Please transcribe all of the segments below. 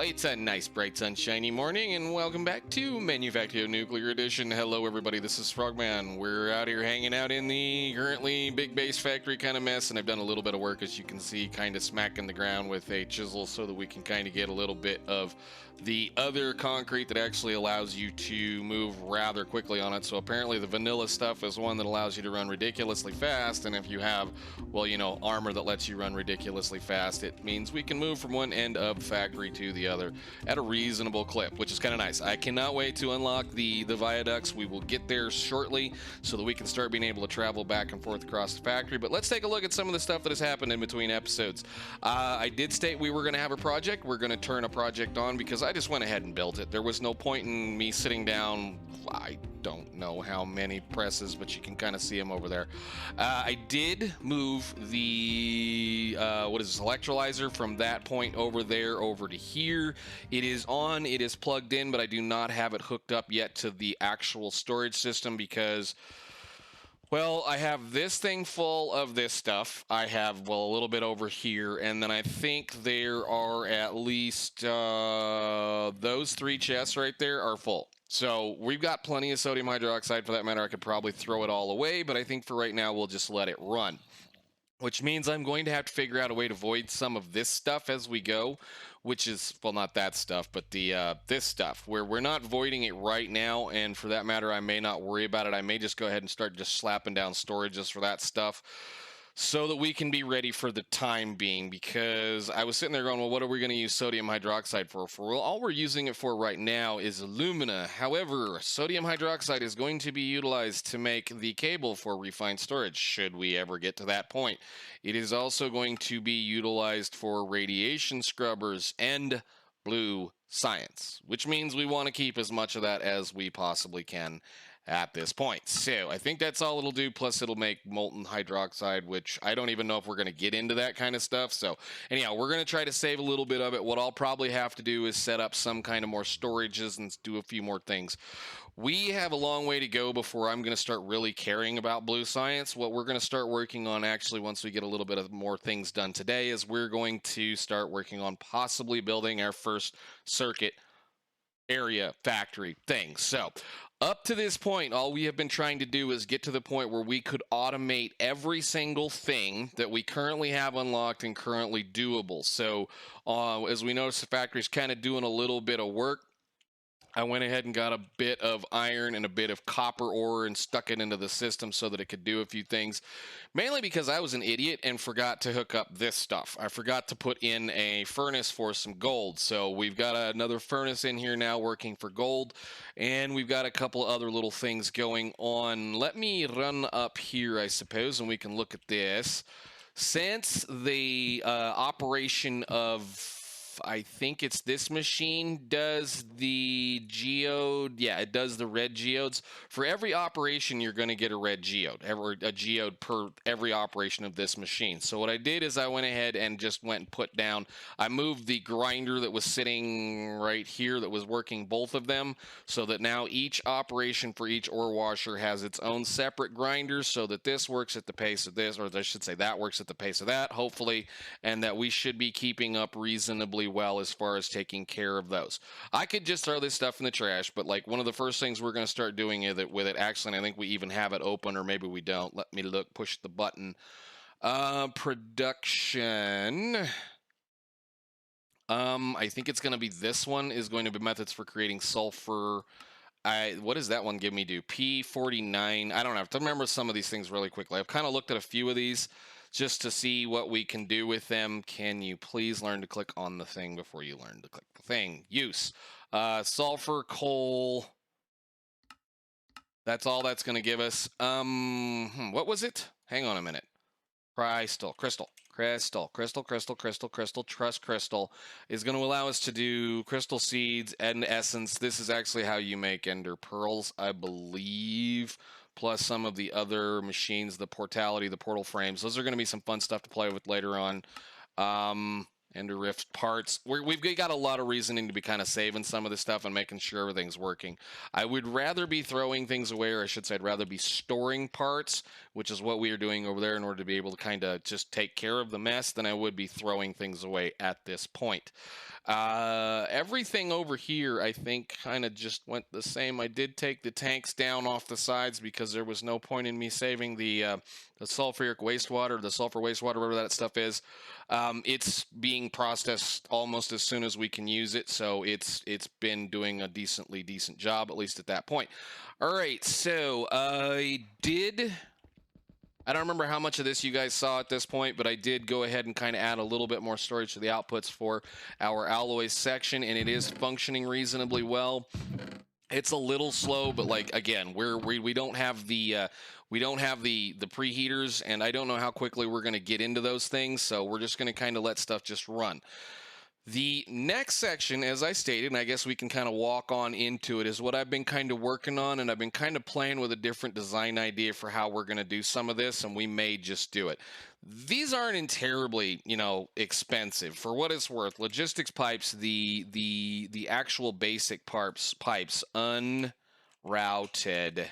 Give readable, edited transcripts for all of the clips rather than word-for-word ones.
It's a nice, bright, sunshiny morning, and welcome back to Manufactio Nuclear Edition. Hello, everybody. This is Frogman. We're out here hanging out in the currently big base factory kind of mess, and I've done a little bit of work, as you can see, kind of smacking the ground with a chisel so that we can kind of get a little bit of the other concrete that actually allows you to move rather quickly on it. So apparently the vanilla stuff is one that allows you to run ridiculously fast, and if you have, well, you know, armor that lets you run ridiculously fast, it means we can move from one end of the factory to the other at a reasonable clip, which is kind of nice. I cannot wait to unlock the viaducts. We will get there shortly so that we can start being able to travel back and forth across the factory. But let's take a look at some of the stuff that has happened in between episodes. I did state we were going to have a project. We're going to turn a project on because I just went ahead and built it. There was no point in me sitting down. I don't know how many presses, but you can kind of see them over there. I did move the electrolyzer from that point over there over to here. It is on, it is plugged in, but I do not have it hooked up yet to the actual storage system because, well, I have this thing full of this stuff. I have, well, a little bit over here, and then I think there are at least those 3 chests right there are full. So we've got plenty of sodium hydroxide. For that matter, I could probably throw it all away, but I think for right now we'll just let it run. Which means I'm going to have to figure out a way to void some of this stuff as we go, which is, well, not that stuff, but the this stuff, where we're not voiding it right now, and for that matter, I may not worry about it. I may just go ahead and start just slapping down storages for that stuff so that we can be ready for the time being, because I was sitting there going, well, what are we going to use sodium hydroxide for? Well, all we're using it for right now is alumina. However, sodium hydroxide is going to be utilized to make the cable for refined storage, should we ever get to that point. It is also going to be utilized for radiation scrubbers and blue science, which means we want to keep as much of that as we possibly can at this point. So I think that's all it'll do, plus it'll make molten hydroxide, which I don't even know if we're going to get into that kind of stuff. So anyhow, we're going to try to save a little bit of it. What I'll probably have to do is set up some kind of more storages and do a few more things. We have a long way to go before I'm going to start really caring about blue science. What we're going to start working on, actually, once we get a little bit of more things done today, is we're going to start working on possibly building our first circuit area factory thing. So up to this point, all we have been trying to do is get to the point where we could automate every single thing that we currently have unlocked and currently doable. So as we notice, the factory's kind of doing a little bit of work. I went ahead and got a bit of iron and a bit of copper ore and stuck it into the system so that it could do a few things, mainly because I was an idiot and forgot to hook up this stuff. I forgot to put in a furnace for some gold. So we've got another furnace in here now working for gold, and we've got a couple other little things going on. Let me run up here, I suppose, and we can look at this. Since the operation of, I think it's this machine, does the geode. Yeah, it does the red geodes. For every operation, you're going to get a red geode, a geode per every operation of this machine. So what I did is I went ahead and just went and put down, I moved the grinder that was sitting right here that was working both of them, so that now each operation for each ore washer has its own separate grinder, so that this works at the pace of this, or I should say that works at the pace of that, hopefully, and that we should be keeping up reasonably well as far as taking care of those. I could just throw this stuff in the trash, but like one of the first things we're going to start doing with it, actually, and I think we even have it open, or maybe we don't. Let me look, push the button. Production. I think it's going to be this one, is going to be methods for creating sulfur. What does that one give me do? P49. I don't have to remember some of these things really quickly. I've kind of looked at a few of these just to see what we can do with them. Can you please learn to click on the thing before you learn to click the thing? Use. Sulfur, coal. That's all that's going to give us. What was it? Hang on a minute. Crystal. Trust crystal is going to allow us to do crystal seeds and essence. This is actually how you make ender pearls, I believe, plus some of the other machines, the portality, the portal frames. Those are going to be some fun stuff to play with later on. Ender Rift parts. We've got a lot of reasoning to be kind of saving some of this stuff and making sure everything's working. I would rather be throwing things away, or I should say I'd rather be storing parts, which is what we are doing over there in order to be able to kind of just take care of the mess, than I would be throwing things away at this point. Everything over here, I think, kind of just went the same. I did take the tanks down off the sides because there was no point in me saving the sulfuric wastewater, the sulfur wastewater, whatever that stuff is. It's being processed almost as soon as we can use it, so it's been doing a decent job, at least at that point. All right, so I don't remember how much of this you guys saw at this point, but I did go ahead and kind of add a little bit more storage to the outputs for our alloys section, and it is functioning reasonably well. It's a little slow, but like again, we don't have the preheaters, and I don't know how quickly we're going to get into those things, so we're just going to kind of let stuff just run. The next section, as I stated, and I guess we can kind of walk on into it, is what I've been kind of working on, and I've been kind of playing with a different design idea for how we're going to do some of this, and we may just do it. These aren't terribly, expensive. For what it's worth, logistics pipes, the actual basic pipes, unrouted.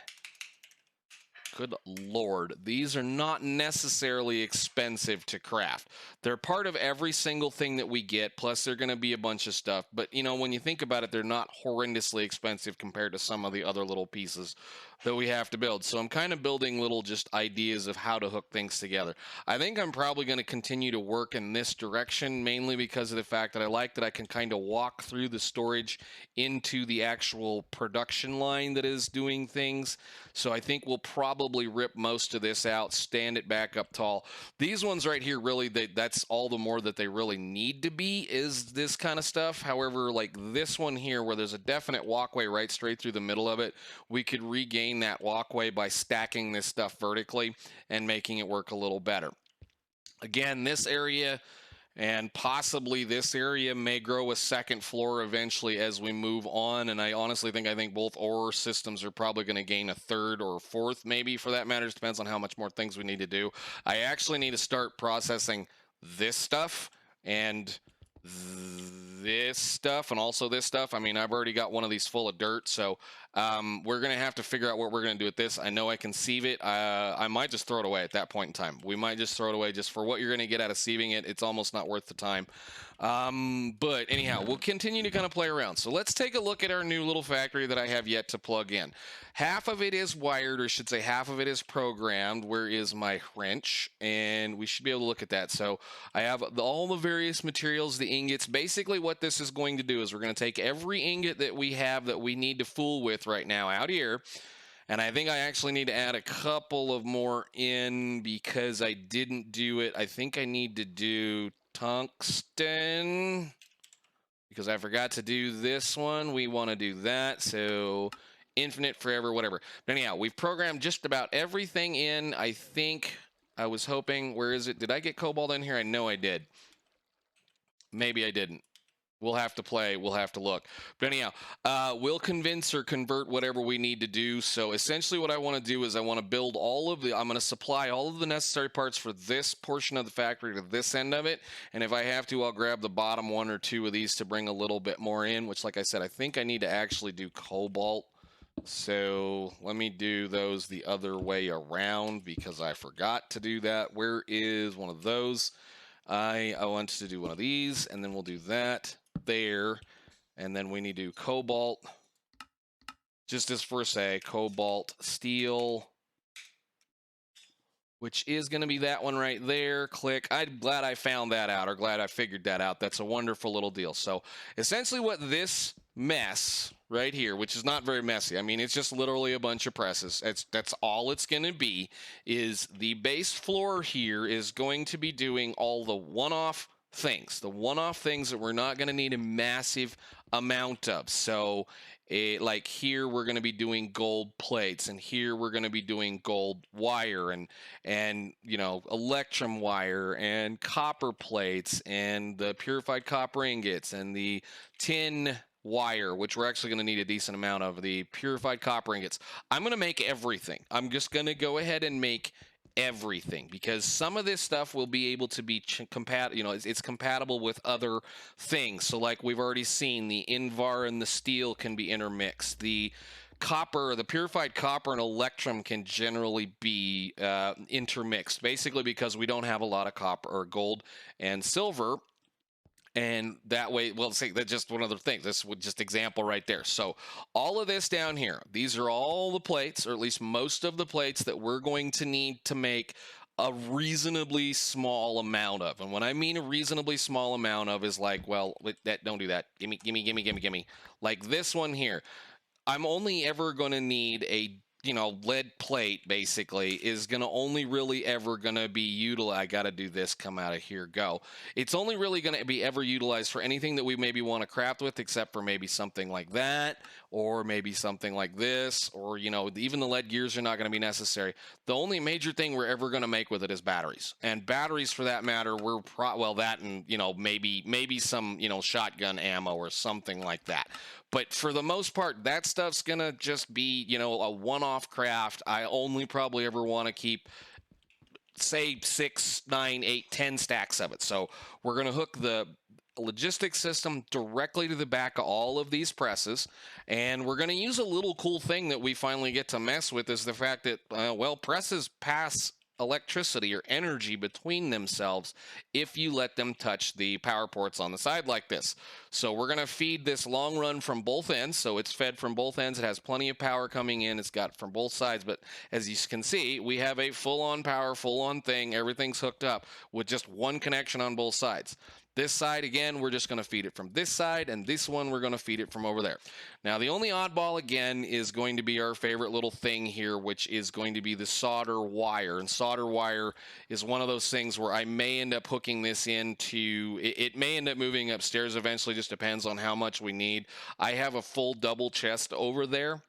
Good Lord, these are not necessarily expensive to craft. They're part of every single thing that we get, plus they're going to be a bunch of stuff. But, when you think about it, they're not horrendously expensive compared to some of the other little pieces that we have to build. So I'm kind of building little just ideas of how to hook things together. I think I'm probably going to continue to work in this direction, mainly because of the fact that I like that I can kind of walk through the storage into the actual production line that is doing things. So I think we'll probably rip most of this out, stand it back up tall. These ones right here, really, that's all the more that they really need to be, is this kind of stuff. However, like this one here, where there's a definite walkway right straight through the middle of it, we could regain that walkway by stacking this stuff vertically and making it work a little better. Again, this area and possibly this area may grow a second floor eventually as we move on, and I honestly think both ore systems are probably going to gain a third or fourth, maybe, for that matter. It depends on how much more things we need to do. I actually need to start processing this stuff and this stuff and also this stuff. I mean, I've already got one of these full of dirt, so we're going to have to figure out what we're going to do with this. I know I can sieve it. I might just throw it away at that point in time. We might just throw it away just for what you're going to get out of sieving it. It's almost not worth the time. But anyhow, we'll continue to kind of play around. So let's take a look at our new little factory that I have yet to plug in. Half of it is wired, or I should say half of it is programmed. Where is my wrench? And we should be able to look at that. So I have all the various materials, the ingots. Basically what this is going to do is we're going to take every ingot that we have that we need to fool with right now out here. And I think I actually need to add a couple of more in because I didn't do it. I think I need to do tungsten because I forgot to do this one. We want to do that. So infinite, forever, whatever. But anyhow, we've programmed just about everything in. I think I was hoping, where is it? Did I get cobalt in here? I know I did. Maybe I didn't. We'll have to play. We'll have to look. But anyhow, we'll convince or convert whatever we need to do. So essentially what I want to do is I want to build I'm going to supply all of the necessary parts for this portion of the factory to this end of it. And if I have to, I'll grab the bottom one or two of these to bring a little bit more in, which, like I said, I think I need to actually do cobalt. So let me do those the other way around because I forgot to do that. Where is one of those? I want to do one of these, and then we'll do that there, and then we need to do cobalt, just as for say, cobalt steel, which is going to be that one right there. Click. I'm glad I found that out, or glad I figured that out. That's a wonderful little deal. So essentially what this mess right here, which is not very messy, I mean, it's just literally a bunch of presses. That's all it's going to be, is the base floor here is going to be doing all the one-off things, that we're not going to need a massive amount of. So like here we're going to be doing gold plates, and here we're going to be doing gold wire and electrum wire and copper plates and the purified copper ingots and the tin wire, which we're actually going to need a decent amount of, the purified copper ingots. I'm going to make everything. I'm just going to go ahead and make everything, because some of this stuff will be able to be compatible. You know, it's compatible with other things. So like we've already seen, the Invar and the steel can be intermixed. The copper, the purified copper and electrum can generally be intermixed, basically because we don't have a lot of copper or gold and silver. And that way, well, say that's just one other thing. This would just example right there. So all of this down here, these are all the plates, or at least most of the plates that we're going to need to make a reasonably small amount of. And when I mean a reasonably small amount of is like, well, that don't do that. Gimme. Like this one here. I'm only ever going to need a lead plate, basically, is going to only really ever going to be utilized. I got to do this, come out of here, go. It's only really going to be ever utilized for anything that we maybe want to craft with, except for maybe something like that, or maybe something like this, or, even the lead gears are not going to be necessary. The only major thing we're ever going to make with it is batteries. And batteries, for that matter, that and, maybe some, shotgun ammo or something like that. But for the most part, that stuff's going to just be, a one-off craft. I only probably ever want to keep, say, 6, 9, 8, 10 stacks of it. So we're going to hook the logistics system directly to the back of all of these presses. And we're going to use a little cool thing that we finally get to mess with, is the fact that, presses pass electricity or energy between themselves if you let them touch the power ports on the side like this. So we're going to feed this long run from both ends. So it's fed from both ends. It has plenty of power coming in. It's got from both sides. But as you can see, we have a full-on power, full-on thing. Everything's hooked up with just one connection on both sides. This side, again, we're just going to feed it from this side, and this one we're going to feed it from over there. Now, the only oddball, again, is going to be our favorite little thing here, which is going to be the solder wire. And solder wire is one of those things where I may end up hooking this into, it may end up moving upstairs eventually, just depends on how much we need. I have a full double chest over there.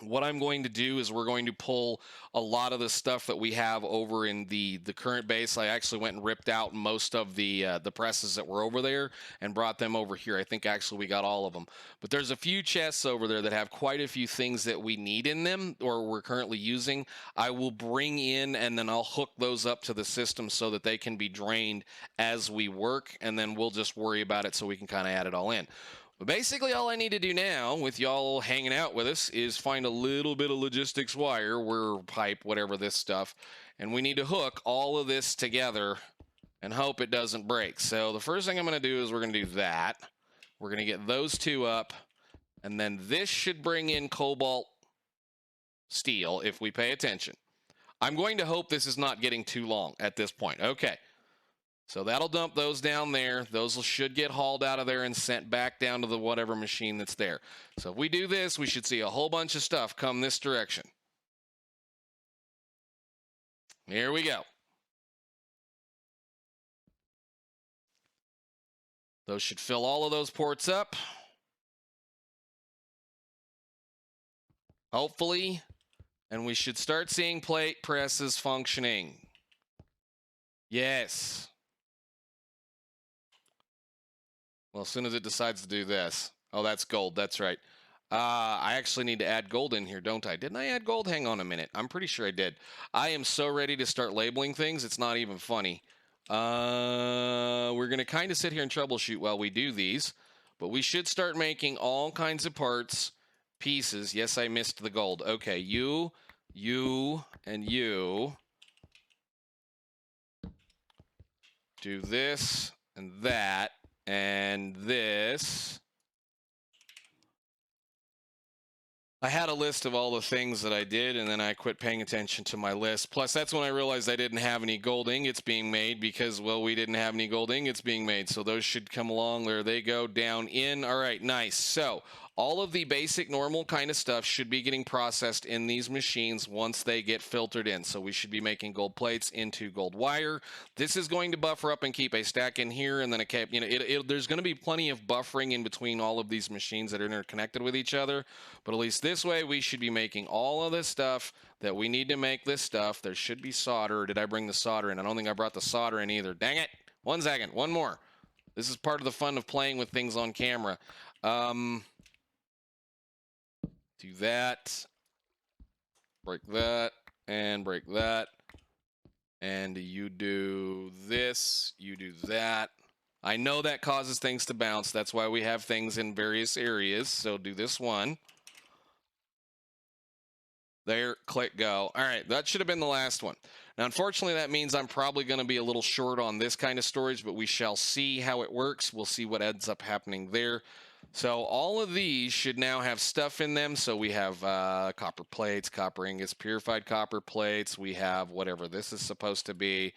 What I'm going to do is we're going to pull a lot of the stuff that we have over in the current base. I actually went and ripped out most of the presses that were over there and brought them over here. I think actually we got all of them. But there's a few chests over there that have quite a few things that we need in them, or we're currently using. I will bring in, and then I'll hook those up to the system so that they can be drained as we work, and then we'll just worry about it so we can kind of add it all in. But basically, all I need to do now, with y'all hanging out with us, is find a little bit of logistics wire, or pipe, whatever this stuff, and we need to hook all of this together and hope it doesn't break. So the first thing I'm going to do is we're going to do that. We're going to get those two up, and then this should bring in cobalt steel if we pay attention. I'm going to hope this is not getting too long at this point. Okay. So that'll dump those down there. Those should get hauled out of there and sent back down to the whatever machine that's there. So if we do this, we should see a whole bunch of stuff come this direction. Here we go. Those should fill all of those ports up. Hopefully. And we should start seeing plate presses functioning. Yes. Well, as soon as it decides to do this. Oh, that's gold. That's right. I actually need to add gold in here, don't I? Didn't I add gold? Hang on a minute. I'm pretty sure I did. I am so ready to start labeling things. It's not even funny. We're going to kind of sit here and troubleshoot while we do these. But we should start making all kinds of parts, pieces. Yes, I missed the gold. Okay, you, and you. Do this and that. And this. I had a list of all the things that I did, and then I quit paying attention to my list. Plus, that's when I realized I didn't have any gold ingots being made because, well, we didn't have any gold ingots being made. So those should come along. There they go, down in. All right, nice. So all of the basic normal kind of stuff should be getting processed in these machines once they get filtered in. So we should be making gold plates into gold wire. This is going to buffer up and keep a stack in here, and then a cap. There's going to be plenty of buffering in between all of these machines that are interconnected with each other. But at least this way, we should be making all of this stuff that we need to make this stuff. There should be solder. Did I bring the solder in? I don't think I brought the solder in either. Dang it. 1 second. One more. This is part of the fun of playing with things on camera. Do that, break that, and break that. And you do this, you do that. I know that causes things to bounce. That's why we have things in various areas. So do this one. There, click go. All right, that should have been the last one. Now, unfortunately, that means I'm probably going to be a little short on this kind of storage, but we shall see how it works. We'll see what ends up happening there. So all of these should now have stuff in them. So we have copper plates, copper ingots, purified copper plates. We have whatever this is supposed to be.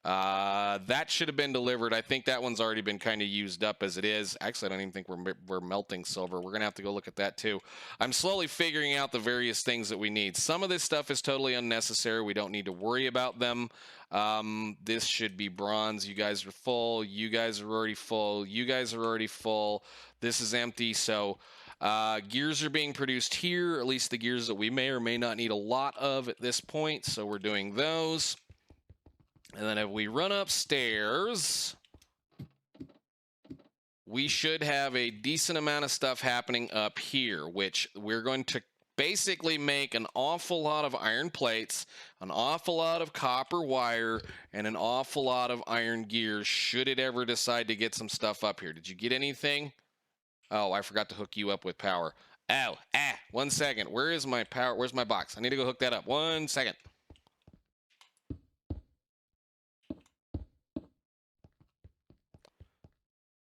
That should have been delivered. I think that one's already been kind of used up as it is. Actually, I don't even think we're melting silver. We're going to have to go look at that too. I'm slowly figuring out the various things that we need. Some of this stuff is totally unnecessary. We don't need to worry about them. This should be bronze. You guys are full. You guys are already full. You guys are already full. This is empty. So gears are being produced here, at least the gears that we may or may not need a lot of at this point. So we're doing those. And then if we run upstairs, we should have a decent amount of stuff happening up here, which we're going to basically make an awful lot of iron plates, an awful lot of copper wire, and an awful lot of iron gears should it ever decide to get some stuff up here. Did you get anything? Oh, I forgot to hook you up with power. Oh, 1 second. Where is my power? Where's my box? I need to go hook that up. 1 second.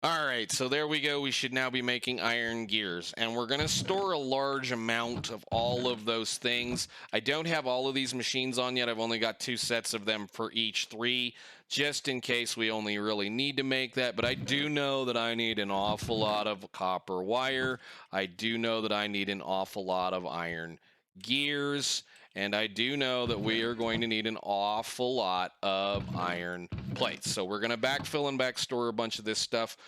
All right, so there we go. We should now be making iron gears, and we're going to store a large amount of all of those things. I don't have all of these machines on yet. I've only got 2 sets of them for each 3, just in case we only really need to make that. But I do know that I need an awful lot of copper wire. I do know that I need an awful lot of iron gears. And I do know that we are going to need an awful lot of iron plates. So we're going to backfill and backstore a bunch of this stuff.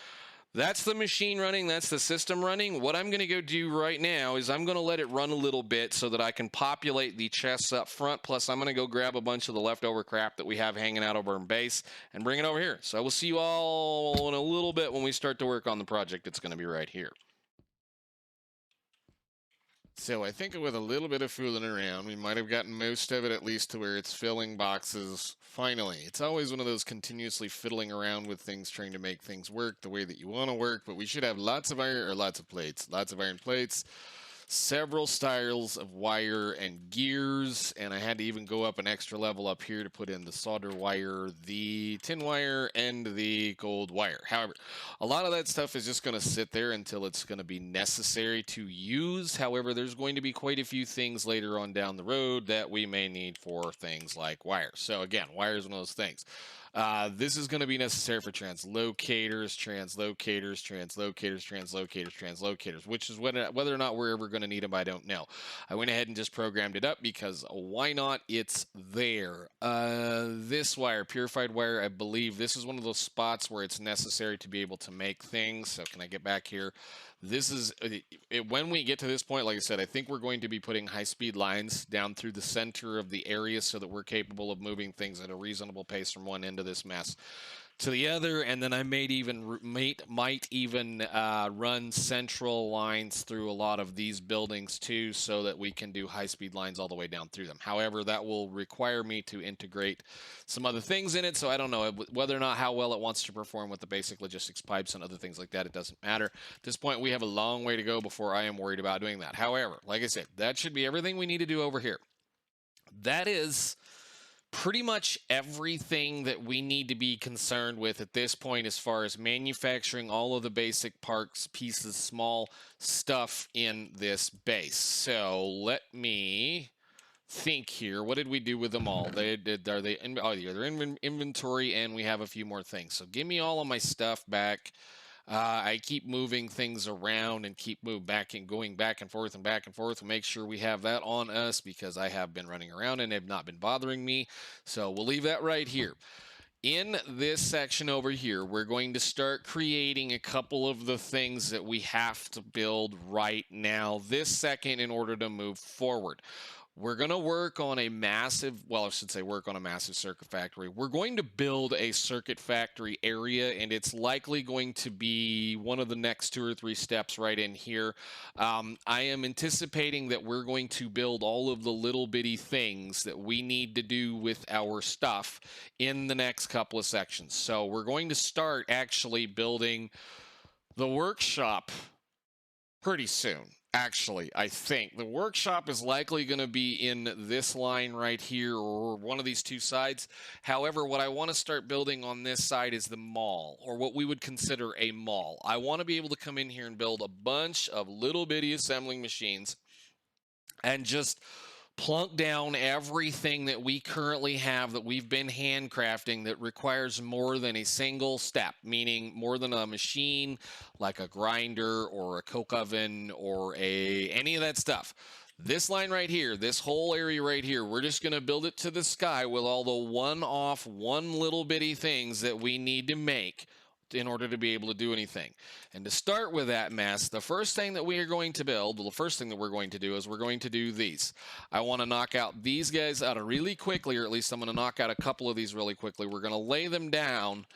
That's the machine running. That's the system running. What I'm going to go do right now is I'm going to let it run a little bit so that I can populate the chests up front. Plus, I'm going to go grab a bunch of the leftover crap that we have hanging out over in base and bring it over here. So we'll see you all in a little bit when we start to work on the project. It's going to be right here. So I think with a little bit of fooling around, we might have gotten most of it at least to where it's filling boxes finally. It's always one of those continuously fiddling around with things, trying to make things work the way that you want to work, but we should have lots of iron, or lots of plates, lots of iron plates, several styles of wire and gears, and I had to even go up an extra level up here to put in the solder wire, the tin wire, and the gold wire. However, a lot of that stuff is just going to sit there until it's going to be necessary to use. However, there's going to be quite a few things later on down the road that we may need for things like wire. So again, wire is one of those things. This is going to be necessary for translocators, which is whether or not we're ever going to need them, I don't know. I went ahead and just programmed it up because why not? It's there. This wire, purified wire, I believe this is one of those spots where it's necessary to be able to make things. So can I get back here? This is when we get to this point, like I said, I think we're going to be putting high-speed lines down through the center of the area so that we're capable of moving things at a reasonable pace from one end of this mess to the other, and then I might even run central lines through a lot of these buildings too, so that we can do high-speed lines all the way down through them. However, that will require me to integrate some other things in it, so I don't know whether or not how well it wants to perform with the basic logistics pipes and other things like that. It doesn't matter. At this point, we have a long way to go before I am worried about doing that. However, like I said, that should be everything we need to do over here. That is pretty much everything that we need to be concerned with at this point as far as manufacturing all of the basic parts, pieces, small stuff in this base. So let me think here. What did we do with them all? They're in inventory, and we have a few more things. So give me all of my stuff back. I keep moving things around and keep going back and forth and make sure we have that on us because I have been running around and have not been bothering me. So we'll leave that right here. In this section over here, we're going to start creating a couple of the things that we have to build right now, this second, in order to move forward. we're going to work on a massive, well, I should say work on a massive circuit factory. We're going to build a circuit factory area, and it's likely going to be one of the next 2 or 3 steps right in here. I am anticipating that we're going to build all of the little bitty things that we need to do with our stuff in the next couple of sections. So we're going to start actually building the workshop pretty soon. Actually, I think the workshop is likely going to be in this line right here or one of these 2 sides. However, what I want to start building on this side is the mall, or what we would consider a mall. I want to be able to come in here and build a bunch of little bitty assembling machines and just plunk down everything that we currently have that we've been handcrafting that requires more than a single step, meaning more than a machine like a grinder or a coke oven or any of that stuff. This line right here, this whole area right here, we're just going to build it to the sky with all the one-off, one little bitty things that we need to make in order to be able to do anything. And to start with that mess, the first thing that we are going to build, well, the first thing that we're going to do is we're going to do these. I want to knock out these guys out really quickly, or at least I'm going to knock out a couple of these really quickly. We're going to lay them down.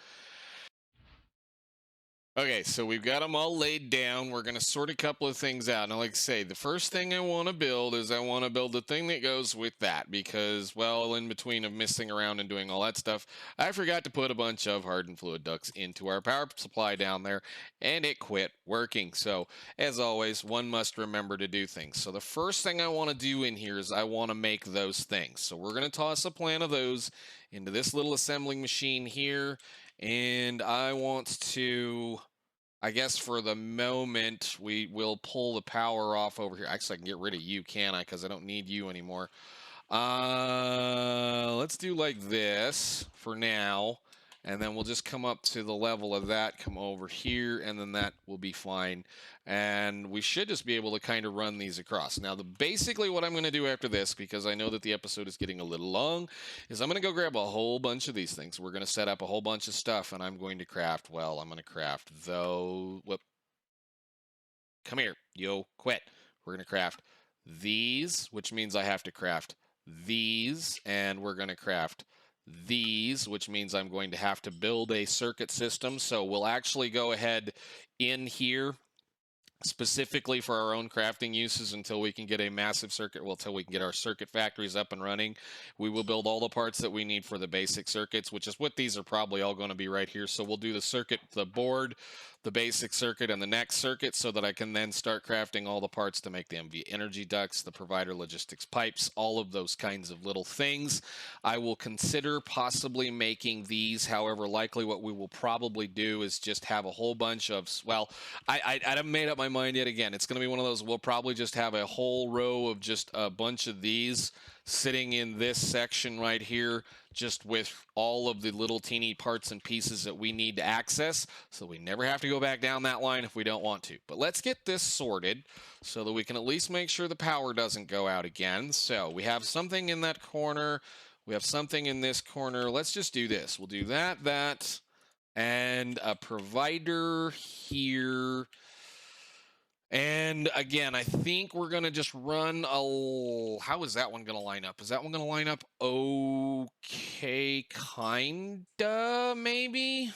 Okay, so we've got them all laid down. We're going to sort a couple of things out. Now, like I say, the first thing I want to build is I want to build the thing that goes with that because, well, in between of messing around and doing all that stuff, I forgot to put a bunch of hardened fluid ducts into our power supply down there, and it quit working. So, as always, one must remember to do things. So the first thing I want to do in here is I want to make those things. So we're going to toss a plan of those into this little assembling machine here. And I want to, I guess for the moment, we will pull the power off over here. Actually, I can get rid of you, can I? Because I don't need you anymore. Let's do like this for now. And then we'll just come up to the level of that, come over here, and then that will be fine. And we should just be able to kind of run these across. Now, basically what I'm going to do after this, because I know that the episode is getting a little long, is I'm going to go grab a whole bunch of these things. We're going to set up a whole bunch of stuff, and I'm going to craft, well, I'm going to craft whoop. Come here, yo, quit. We're going to craft these, which means I have to craft these, and we're going to craft these, which means I'm going to have to build a circuit system. So we'll actually go ahead in here specifically for our own crafting uses until we can get a massive circuit, well, until we can get our circuit factories up and running. We will build all the parts that we need for the basic circuits, which is what these are probably all going to be right here. So we'll do the circuit, the board, the basic circuit, and the next circuit so that I can then start crafting all the parts to make the MV energy ducts, the provider logistics pipes, all of those kinds of little things. I will consider possibly making these. However, likely what we will probably do is just have a whole bunch of, well, I haven't made up my mind yet. Again, it's going to be one of those, we'll probably just have a whole row of just a bunch of these sitting in this section right here, just with all of the little teeny parts and pieces that we need to access, so we never have to go back down that line if we don't want to. But let's get this sorted so that we can at least make sure the power doesn't go out again. So we have something in that corner. We have something in this corner. Let's just do this. We'll do that, and a provider here. And again, I think we're going to just run how is that one going to line up? Is that one going to line up okay, kinda, maybe?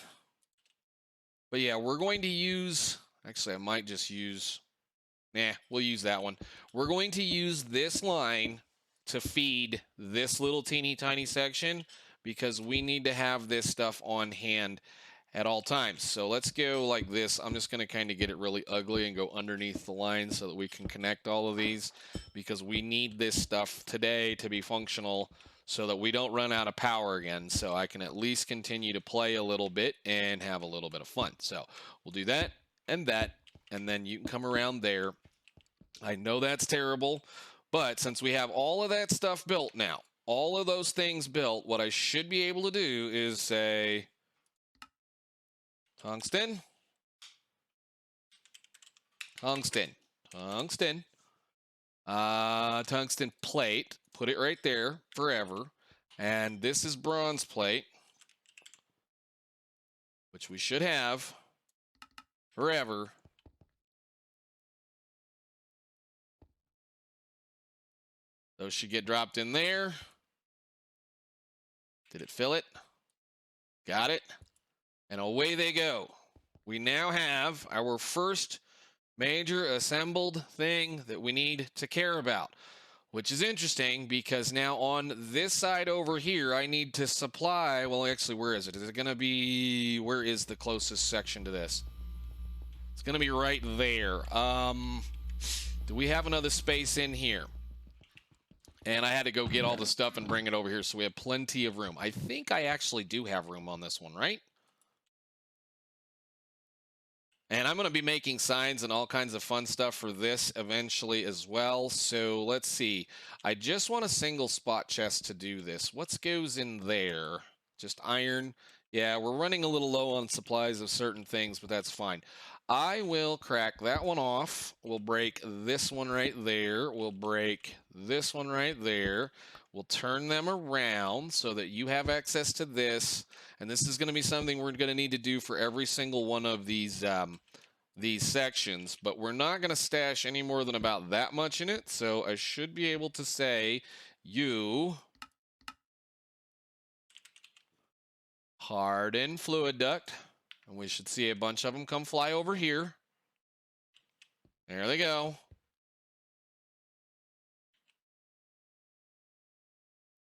But yeah, we're going to use, actually, I might just use, we'll use that one. We're going to use this line to feed this little teeny tiny section because we need to have this stuff on hand at all times. So let's go like this. I'm just going to kind of get it really ugly and go underneath the line so that we can connect all of these because we need this stuff today to be functional so that we don't run out of power again. So I can at least continue to play a little bit and have a little bit of fun. So we'll do that, and then you can come around there. I know that's terrible, but since we have all of that stuff built now, all of those things built, what I should be able to do is say, tungsten, tungsten, tungsten, tungsten plate, put it right there forever. And this is bronze plate, which we should have forever. Those should get dropped in there. Did it fill it? Got it. And away they go. We now have our first major assembled thing that we need to care about, which is interesting because now on this side over here, I need to supply, well, actually, where is it? Is it going to be, where is the closest section to this? It's going to be right there. Do we have another space in here? And I had to go get all the stuff and bring it over here, so we have plenty of room. I think I actually do have room on this one, right? And I'm going to be making signs and all kinds of fun stuff for this eventually as well. So let's see. I just want a single spot chest to do this. What goes in there? Just iron. Yeah, we're running a little low on supplies of certain things, but that's fine. I will crack that one off. We'll break this one right there. We'll break this one right there. We'll turn them around so that you have access to this. And this is going to be something we're going to need to do for every single one of these sections. But we're not going to stash any more than about that much in it. So I should be able to say, you harden fluid duct. And we should see a bunch of them come fly over here. There they go.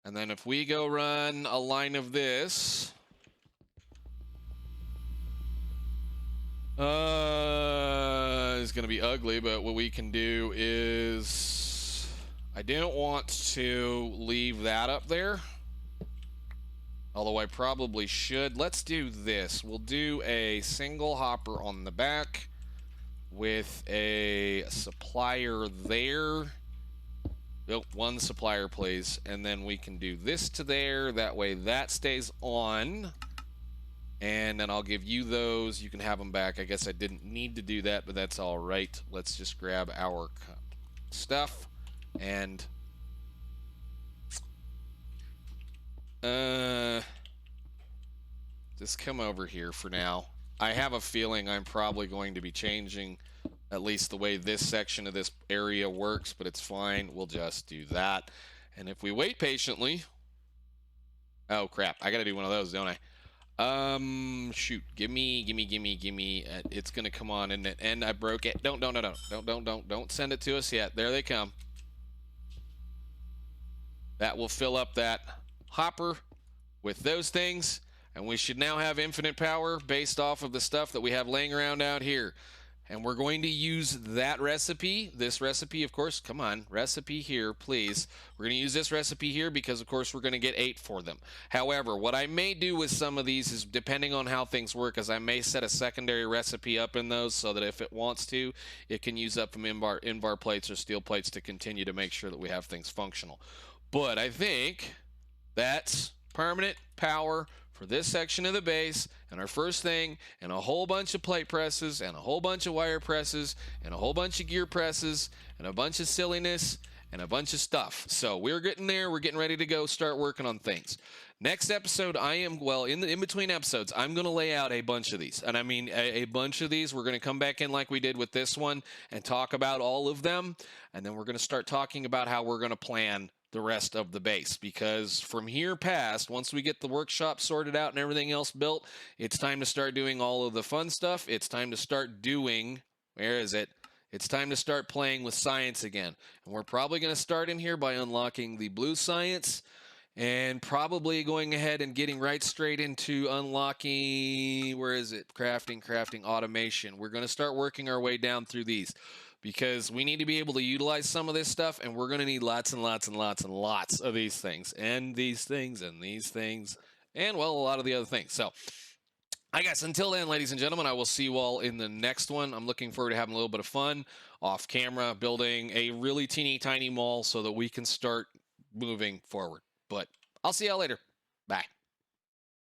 And then if we go run a line of this, it's going to be ugly, but what we can do is, I didn't want to leave that up there. Although I probably should. Let's do this. We'll do a single hopper on the back with a supplier there. Oh, one supplier, please. And then we can do this to there. That way that stays on. And then I'll give you those. You can have them back. I guess I didn't need to do that, but that's all right. Let's just grab our stuff and... just come over here for now. I have a feeling I'm probably going to be changing at least the way this section of this area works, but it's fine. We'll just do that. And if we wait patiently... Oh, crap. I got to do one of those, don't I? Shoot. Gimme. It's going to come on, isn't it? And I broke it. Don't send it to us yet. There they come. That will fill up that hopper with those things, and we should now have infinite power based off of the stuff that we have laying around out here. And we're going to use that recipe, this recipe, of course. Come on, recipe here, please. We're going to use this recipe here because, of course, we're going to get 8 for them. However, what I may do with some of these is, depending on how things work, is I may set a secondary recipe up in those so that if it wants to, it can use up from invar plates or steel plates to continue to make sure that we have things functional. But I think that's permanent power for this section of the base, and our first thing, and a whole bunch of plate presses, and a whole bunch of wire presses, and a whole bunch of gear presses, and a bunch of silliness, and a bunch of stuff. So we're getting there. We're getting ready to go start working on things. Next episode, in between episodes, I'm going to lay out a bunch of these. And I mean a bunch of these. We're going to come back in like we did with this one and talk about all of them. And then we're going to start talking about how we're going to plan the rest of the base, because from here past, once we get the workshop sorted out and everything else built, it's time to start doing all of the fun stuff. It's time to start doing, where is it? It's time to start playing with science again. And we're probably going to start in here by unlocking the blue science and probably going ahead and getting right straight into unlocking, where is it? Crafting, automation. We're going to start working our way down through these, because we need to be able to utilize some of this stuff, and we're going to need lots and lots and lots and lots of these things, and these things, and these things, and, well, a lot of the other things. So, I guess until then, ladies and gentlemen, I will see you all in the next one. I'm looking forward to having a little bit of fun off camera, building a really teeny tiny mall so that we can start moving forward. But I'll see y'all later. Bye.